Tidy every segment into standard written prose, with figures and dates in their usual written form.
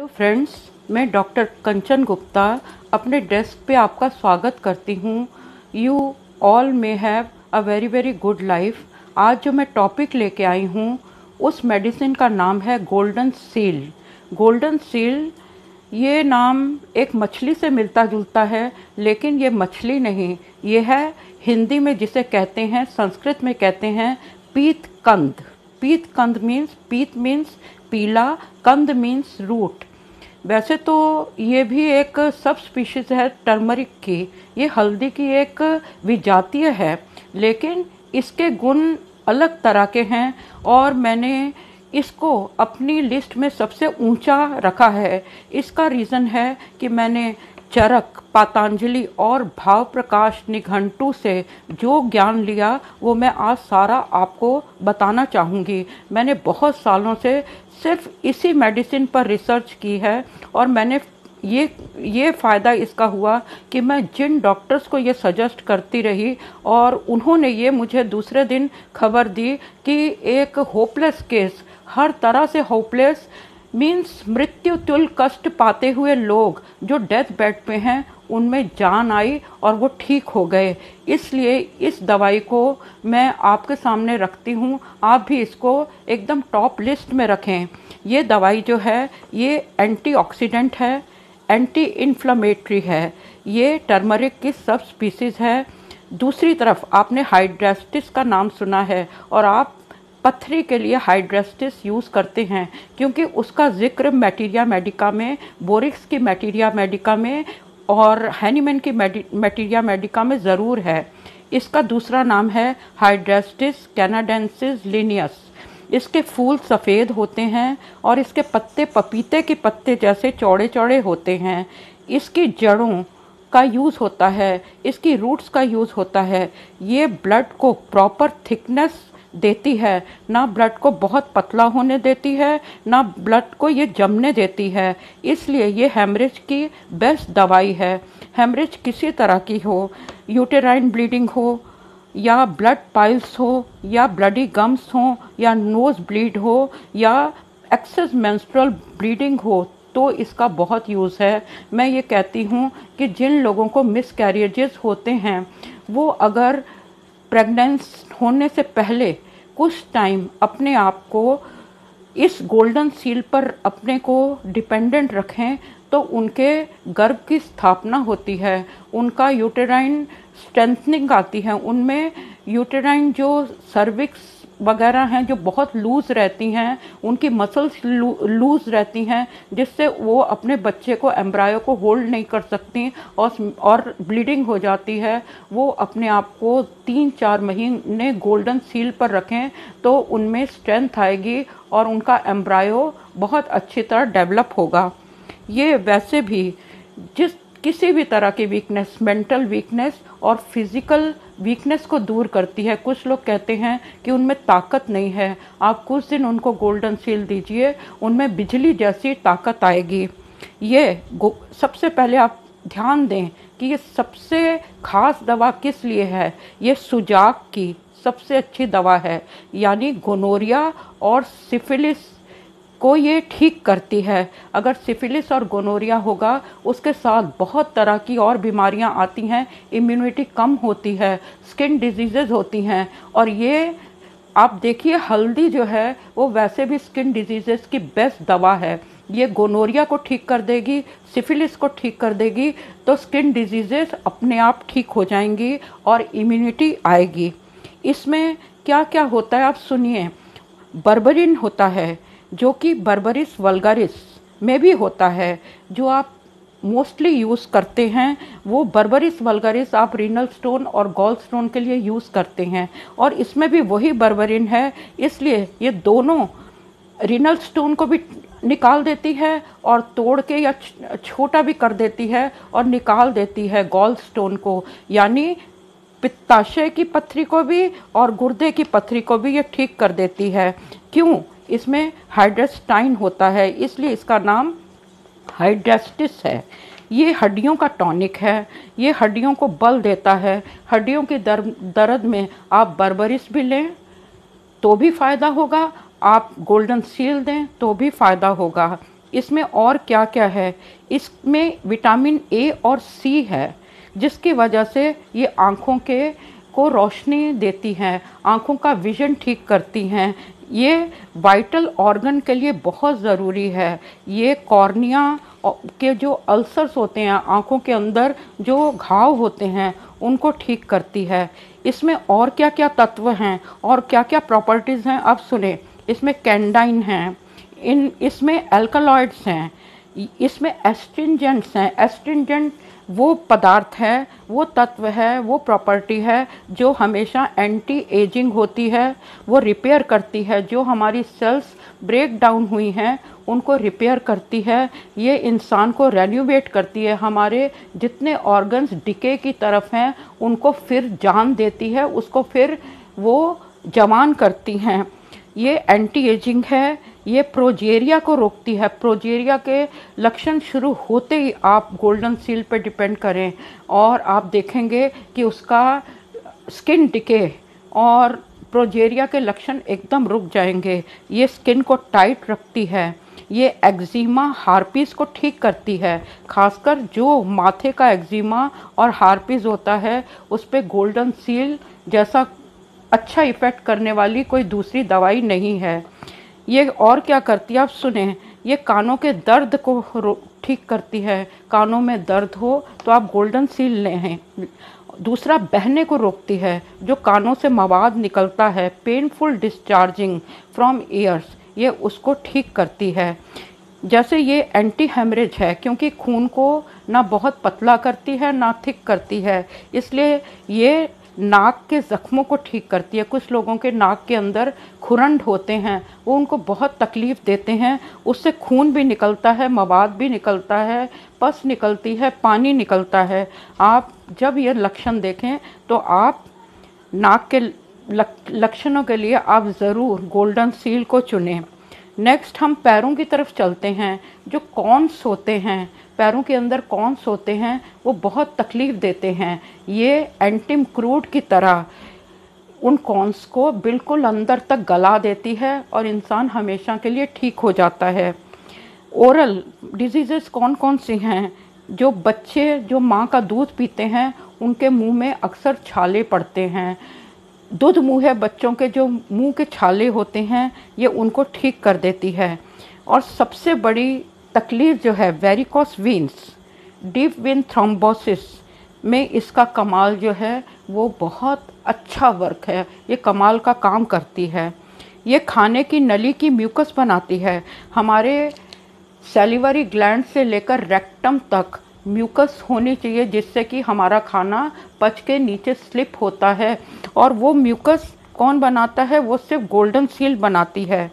Hello friends, मैं doctor Kanchan Gupta अपने desk पे आपका स्वागत करती हूँ। You all may have a very very good life. आज जो मैं टॉपिक लेके आई हूँ उस मेडिसिन का नाम है गोल्डन सील। गोल्डन सील ये नाम एक मछली से मिलता जुलता है, लेकिन ये मछली नहीं, ये है हिंदी में जिसे कहते हैं, संस्कृत में कहते हैं पीतकंद। पीतकंद मीन्स, पीत मीन्स पीला, कंद मीन्स रूट। वैसे तो ये भी एक सब स्पीशीज है टर्मरिक की, ये हल्दी की एक विजातीय है, लेकिन इसके गुण अलग तरह के हैं और मैंने इसको अपनी लिस्ट में सबसे ऊंचा रखा है। इसका रीज़न है कि मैंने चरक, पातंजलि और भाव प्रकाश निघंटु से जो ज्ञान लिया वो मैं आज सारा आपको बताना चाहूँगी। मैंने बहुत सालों से सिर्फ इसी मेडिसिन पर रिसर्च की है और मैंने ये फ़ायदा इसका हुआ कि मैं जिन डॉक्टर्स को ये सजेस्ट करती रही और उन्होंने ये मुझे दूसरे दिन खबर दी कि एक होपलेस केस, हर तरह से होपलेस मीन्स मृत्यु तुल्य कष्ट पाते हुए लोग जो डेथ बेड पे हैं, उनमें जान आई और वो ठीक हो गए। इसलिए इस दवाई को मैं आपके सामने रखती हूँ, आप भी इसको एकदम टॉप लिस्ट में रखें। ये दवाई जो है ये एंटीऑक्सीडेंट है, एंटी इन्फ्लेमेटरी है, ये टर्मरिक की सब स्पीसीज है। दूसरी तरफ आपने हाइड्रेस्टिस का नाम सुना है और आप पथरी के लिए हाइड्रेस्टिस यूज़ करते हैं क्योंकि उसका जिक्र मैटीरिया मेडिका में, बोरिक्स की मैटीरिया मेडिका में और हैनीमैन की मैटीरिया मेडिका में ज़रूर है। इसका दूसरा नाम है हाइड्रेस्टिस कैनाडेंसिस लिनियस। इसके फूल सफ़ेद होते हैं और इसके पत्ते पपीते के पत्ते जैसे चौड़े चौड़े होते हैं। इसकी जड़ों का यूज़ होता है, इसकी रूट्स का यूज़ होता है। ये ब्लड को प्रॉपर थिकनेस देती है, ना ब्लड को बहुत पतला होने देती है, ना ब्लड को ये जमने देती है। इसलिए ये हेमरेज की बेस्ट दवाई है। हेमरेज किसी तरह की हो, यूटेराइन ब्लीडिंग हो या ब्लड पाइल्स हो या ब्लडी गम्स हो या नोज ब्लीड हो या एक्सेस मेंस्ट्रुअल ब्लीडिंग हो, तो इसका बहुत यूज़ है। मैं ये कहती हूँ कि जिन लोगों को मिसकैरेजेस होते हैं वो अगर प्रेगनेंस होने से पहले कुछ टाइम अपने आप को इस गोल्डन सील पर अपने को डिपेंडेंट रखें तो उनके गर्भ की स्थापना होती है, उनका यूटेराइन स्ट्रेंथनिंग आती है, उनमें यूटेराइन जो सर्विक्स वगैरह हैं जो बहुत लूज़ रहती हैं, उनकी मसल्स लूज़ रहती हैं, जिससे वो अपने बच्चे को, एम्ब्रायो को होल्ड नहीं कर सकती और ब्लीडिंग हो जाती है। वो अपने आप को 3-4 महीने गोल्डन सील पर रखें तो उनमें स्ट्रेंथ आएगी और उनका एम्ब्रायो बहुत अच्छी तरह डेवलप होगा। ये वैसे भी किसी भी तरह की वीकनेस, मेंटल वीकनेस और फिजिकल वीकनेस को दूर करती है। कुछ लोग कहते हैं कि उनमें ताकत नहीं है, आप कुछ दिन उनको गोल्डन सील दीजिए, उनमें बिजली जैसी ताकत आएगी। ये सबसे पहले आप ध्यान दें कि ये सबसे खास दवा किस लिए है। ये सुजाक की सबसे अच्छी दवा है, यानी गोनोरिया और सिफिलिस को ये ठीक करती है। अगर सिफिलिस और गोनोरिया होगा, उसके साथ बहुत तरह की और बीमारियां आती हैं, इम्यूनिटी कम होती है, स्किन डिजीज़ेज होती हैं। और ये आप देखिए, हल्दी जो है वो वैसे भी स्किन डिजीज़ेज की बेस्ट दवा है। ये गोनोरिया को ठीक कर देगी, सिफिलिस को ठीक कर देगी, तो स्किन डिजीज़ेज अपने आप ठीक हो जाएंगी और इम्यूनिटी आएगी। इसमें क्या क्या होता है आप सुनिए। बर्बरिन होता है जो कि बर्बरिस वल्गारिस में भी होता है, जो आप मोस्टली यूज़ करते हैं। वो बर्बरिस वल्गारिस आप रीनल स्टोन और गॉल स्टोन के लिए यूज़ करते हैं और इसमें भी वही बर्बरिन है, इसलिए ये दोनों रीनल स्टोन को भी निकाल देती है और तोड़ के या छोटा भी कर देती है और निकाल देती है गॉल स्टोन को, यानी पित्ताशय की पथरी को भी और गुर्दे की पथरी को भी ये ठीक कर देती है। क्यों? इसमें हाइड्रेस्टाइन होता है, इसलिए इसका नाम हाइड्रेस्टिस है। ये हड्डियों का टॉनिक है, ये हड्डियों को बल देता है। हड्डियों के दर्द में आप बर्बरिस भी लें तो भी फ़ायदा होगा, आप गोल्डन सील दें तो भी फ़ायदा होगा। इसमें और क्या क्या है, इसमें विटामिन ए और सी है, जिसकी वजह से ये आँखों के को रोशनी देती हैं, आँखों का विज़न ठीक करती हैं। ये वाइटल ऑर्गन के लिए बहुत ज़रूरी है। ये कॉर्निया के जो अल्सर्स होते हैं, आँखों के अंदर जो घाव होते हैं, उनको ठीक करती है। इसमें और क्या क्या तत्व हैं और क्या क्या प्रॉपर्टीज़ हैं, अब सुने। इसमें कैंडाइन हैं, इसमें एल्कलॉइड्स हैं, इसमें एस्ट्रिंजेंट्स हैं। एस्ट्रिंजेंट वो पदार्थ है, वो तत्व है, वो प्रॉपर्टी है जो हमेशा एंटी एजिंग होती है, वो रिपेयर करती है। जो हमारी सेल्स ब्रेक डाउन हुई हैं उनको रिपेयर करती है। ये इंसान को रेन्यूवेट करती है, हमारे जितने ऑर्गन्स डिके की तरफ हैं उनको फिर जान देती है, उसको फिर वो जवान करती हैं। ये एंटी एजिंग है। ये प्रोजेरिया को रोकती है। प्रोजेरिया के लक्षण शुरू होते ही आप गोल्डन सील पे डिपेंड करें और आप देखेंगे कि उसका स्किन डिके और प्रोजेरिया के लक्षण एकदम रुक जाएंगे। ये स्किन को टाइट रखती है। ये एक्जिमा हार्पिस को ठीक करती है, खासकर जो माथे का एक्जिमा और हार्पिस होता है उस पे गोल्डन सील जैसा अच्छा इफ़ेक्ट करने वाली कोई दूसरी दवाई नहीं है। ये और क्या करती है आप सुने। ये कानों के दर्द को ठीक करती है। कानों में दर्द हो तो आप गोल्डन सील लें। दूसरा, बहने को रोकती है। जो कानों से मवाद निकलता है, पेनफुल डिस्चार्जिंग फ्रॉम ईयर्स, ये उसको ठीक करती है। जैसे ये एंटी हेमरेज है, क्योंकि खून को ना बहुत पतला करती है ना थिक करती है, इसलिए ये नाक के ज़ख्मों को ठीक करती है। कुछ लोगों के नाक के अंदर खुरंड होते हैं, वो उनको बहुत तकलीफ़ देते हैं, उससे खून भी निकलता है, मवाद भी निकलता है, पस निकलती है, पानी निकलता है। आप जब ये लक्षण देखें तो आप नाक के लक्षणों के लिए आप ज़रूर गोल्डन सील को चुनें। नेक्स्ट हम पैरों की तरफ चलते हैं। जो कॉर्न्स होते हैं, पैरों के अंदर कॉर्न्स होते हैं, वो बहुत तकलीफ़ देते हैं। ये एंटिम क्रूड की तरह उन कॉर्न्स को बिल्कुल अंदर तक गला देती है और इंसान हमेशा के लिए ठीक हो जाता है। ओरल डिजीज़ेस कौन कौन सी हैं? जो बच्चे जो माँ का दूध पीते हैं उनके मुंह में अक्सर छाले पड़ते हैं। दूध मुँह है बच्चों के, जो मुंह के छाले होते हैं, ये उनको ठीक कर देती है। और सबसे बड़ी तकलीफ़ जो है varicose veins, deep vein thrombosis में इसका कमाल जो है वो बहुत अच्छा वर्क है। ये कमाल का काम करती है। ये खाने की नली की म्यूकस बनाती है। हमारे सैलिवरी ग्लैंड से लेकर रेक्टम तक म्यूकस होनी चाहिए, जिससे कि हमारा खाना पच के नीचे स्लिप होता है। और वो म्यूकस कौन बनाता है? वो सिर्फ गोल्डन सील बनाती है।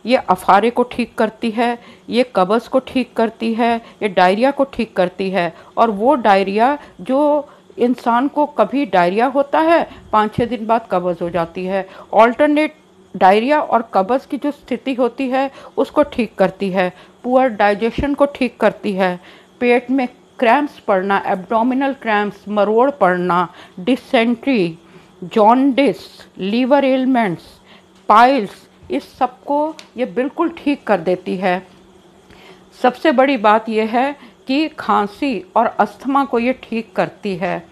ये अफारे को ठीक करती है, ये कब्ज़ को ठीक करती है, ये डायरिया को ठीक करती है। और वो डायरिया जो इंसान को कभी डायरिया होता है, 5-6 दिन बाद कब्ज़ हो जाती है, ऑल्टरनेट डायरिया और कब्ज़ की जो स्थिति होती है उसको ठीक करती है। पुअर डाइजेशन को ठीक करती है। पेट में क्रैम्प्स पड़ना, एब्डोमिनल क्रैम्प्स, मरोड़ पड़ना, dysentery, jaundice, liver elements, piles, इस सब को ये बिल्कुल ठीक कर देती है। सबसे बड़ी बात यह है कि खांसी और अस्थमा को ये ठीक करती है।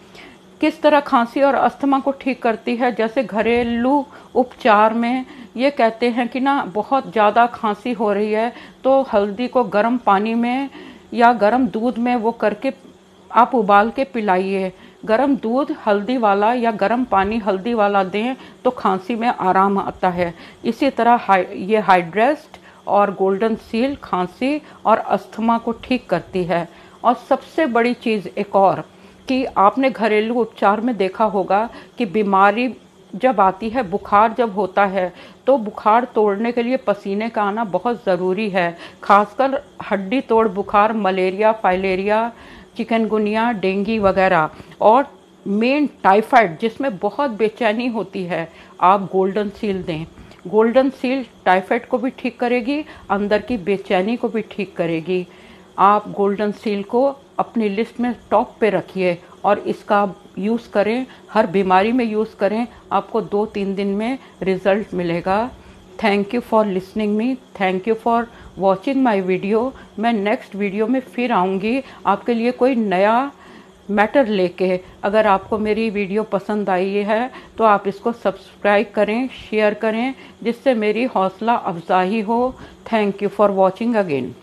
किस तरह खांसी और अस्थमा को ठीक करती है? जैसे घरेलू उपचार में ये कहते हैं कि ना बहुत ज़्यादा खांसी हो रही है तो हल्दी को गर्म पानी में या गर्म दूध में वो करके आप उबाल के पिलाइए। गर्म दूध हल्दी वाला या गर्म पानी हल्दी वाला दें तो खांसी में आराम आता है। इसी तरह ये हाइड्रेस्ट और गोल्डन सील खांसी और अस्थमा को ठीक करती है। और सबसे बड़ी चीज़ एक और कि आपने घरेलू उपचार में देखा होगा कि बीमारी जब आती है, बुखार जब होता है, तो बुखार तोड़ने के लिए पसीने का आना बहुत ज़रूरी है। खासकर हड्डी तोड़ बुखार, मलेरिया, फाइलेरिया, चिकनगुनिया, डेंगू वगैरह, और मेन टाइफाइड जिसमें बहुत बेचैनी होती है, आप गोल्डन सील दें। गोल्डन सील टाइफाइड को भी ठीक करेगी, अंदर की बेचैनी को भी ठीक करेगी। आप गोल्डन सील को अपनी लिस्ट में टॉप पे रखिए और इसका यूज़ करें, हर बीमारी में यूज़ करें, आपको 2-3 दिन में रिज़ल्ट मिलेगा। Thank you for listening me, thank you for watching my video. मैं नेक्स्ट वीडियो में फिर आऊँगी आपके लिए कोई नया मैटर लेके। अगर आपको मेरी वीडियो पसंद आई है तो आप इसको सब्सक्राइब करें, शेयर करें, जिससे मेरी हौसला अफजाई हो। Thank you for watching again.